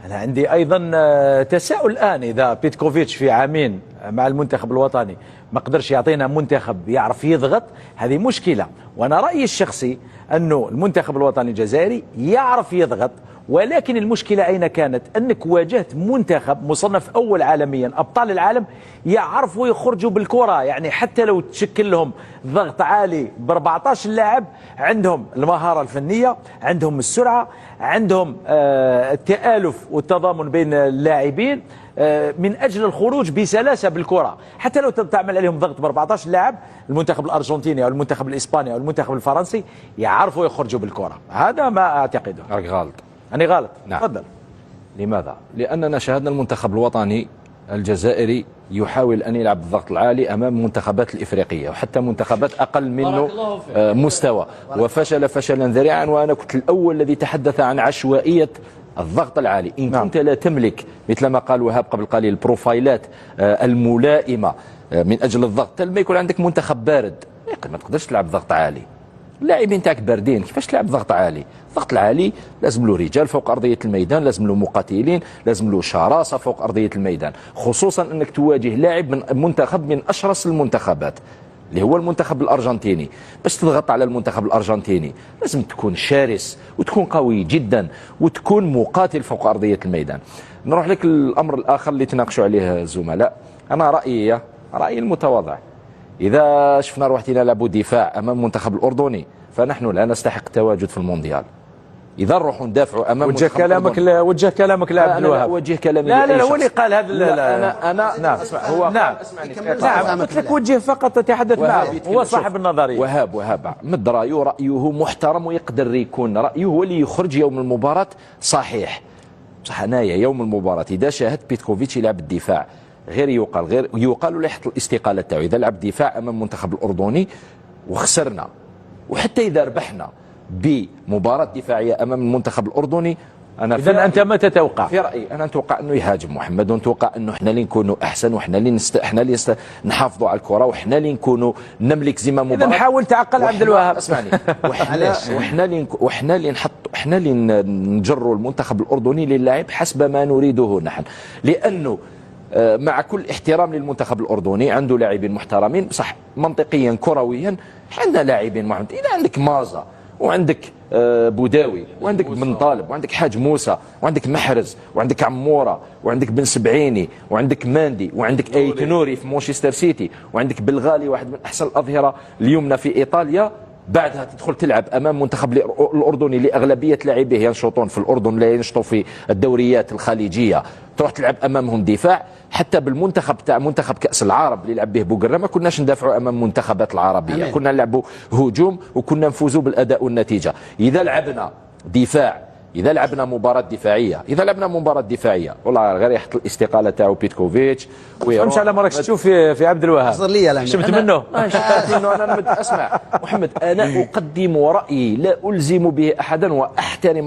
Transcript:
أنا عندي أيضا تساؤل الآن، إذا بيتكوفيتش في عامين مع المنتخب الوطني ما قدرش يعطينا منتخب يعرف يضغط، هذه مشكلة. وأنا رأيي الشخصي أنه المنتخب الوطني الجزائري يعرف يضغط، ولكن المشكلة أين كانت؟ أنك واجهت منتخب مصنف أول عالميا، أبطال العالم يعرفوا يخرجوا بالكرة، يعني حتى لو تشكل لهم ضغط عالي ب 14 لاعب، عندهم المهارة الفنية، عندهم السرعة، عندهم التآلف والتضامن بين اللاعبين من أجل الخروج بسلاسة بالكرة. حتى لو تعمل عليهم ضغط ب 14 لاعب، المنتخب الأرجنتيني أو المنتخب الإسباني أو المنتخب الفرنسي يعرفوا يخرجوا بالكرة. هذا ما أعتقده. راك غلط. أنا غلط. نعم. تفضل. لماذا؟ لأننا شاهدنا المنتخب الوطني الجزائري يحاول أن يلعب بالضغط العالي أمام المنتخبات الإفريقية وحتى منتخبات أقل منه مستوى، وفشل فشلا ذريعا. وأنا كنت الأول الذي تحدث عن عشوائية الضغط العالي. إن كنت لا تملك مثل ما قال وهاب قبل قليل البروفايلات الملائمة من أجل الضغط، ما يكون عندك منتخب بارد ما تقدرش تلعب ضغط عالي. اللاعبين تاعك باردين، كيفاش تلعب ضغط عالي؟ الضغط العالي لازم له رجال فوق أرضية الميدان، لازم له مقاتلين، لازم له شراسة فوق أرضية الميدان، خصوصا أنك تواجه لاعب من منتخب من أشرس المنتخبات اللي هو المنتخب الأرجنتيني. باش تضغط على المنتخب الأرجنتيني لازم تكون شرس وتكون قوي جدا وتكون مقاتل فوق أرضية الميدان. نروح لك الأمر الآخر اللي تناقشوا عليه الزملاء. أنا رأيي المتواضع، إذا شفنا روحتنا نلعبوا دفاع أمام المنتخب الأردني فنحن لا نستحق التواجد في المونديال. إذا نروحوا ندافعوا أمام وجه كلامك لا عبد الوهاب. وجه كلامي لا هو اللي قال هذا. لا أنا نعم. اسمع، هو نعم. نعم قلت لك وجه فقط تتحدث معه، هو صاحب النظرية. وهاب مد رأيه محترم ويقدر يكون رأيه هو اللي يخرج يوم المباراة صحيح. بصح أنايا يوم المباراة إذا شاهدت بيتكوفيتش يلعب الدفاع غير يقال له يحط الاستقالة تاعو إذا لعب دفاع أمام المنتخب الأردني وخسرنا، وحتى إذا ربحنا بمباراة دفاعية أمام المنتخب الأردني. إذا أنت ما تتوقع؟ في رأيي أنا نتوقع أنه يهاجم محمد، ونتوقع أنه إحنا اللي نكونوا أحسن، وإحنا اللي نحافظوا على الكرة، وإحنا اللي نكونوا نملك زمام مباراة. إذا نحاول تعقل عبد الوهاب. اسمعني. وإحنا اللي نجروا المنتخب الأردني للعب حسب ما نريده نحن، لأنه مع كل احترام للمنتخب الأردني عنده لاعبين محترمين، بصح منطقيا كرويا عندنا لاعبين محترمين. إذا عندك مازا وعندك بوداوي وعندك بن طالب وعندك حاج موسى وعندك محرز وعندك عمورة وعندك بن سبعيني وعندك ماندي وعندك ايت نوري في مانشستر سيتي وعندك بلغالي واحد من أحسن الأظهرة اليمنى في إيطاليا، بعدها تدخل تلعب أمام منتخب الأردني لأغلبية لاعبيه ينشطون في الأردن لا ينشطوا في الدوريات الخليجية، تروح تلعب أمامهم دفاع. حتى بالمنتخب تاع منتخب كأس العرب اللي لعب به بوقرة ما كناش ندافعوا أمام المنتخبات العربية، كنا نلعبوا هجوم وكنا نفوزوا بالأداء والنتيجة. إذا لعبنا دفاع، إذا لعبنا مباراة دفاعية والله غير يحط الاستقالة تاعو بيتكوفيتش ويمشي على ما راكش تشوف في عبد الوهاب. شفت منه؟ أنا اسمع محمد، أنا أقدم رأيي لا ألزم به أحدا وأحترم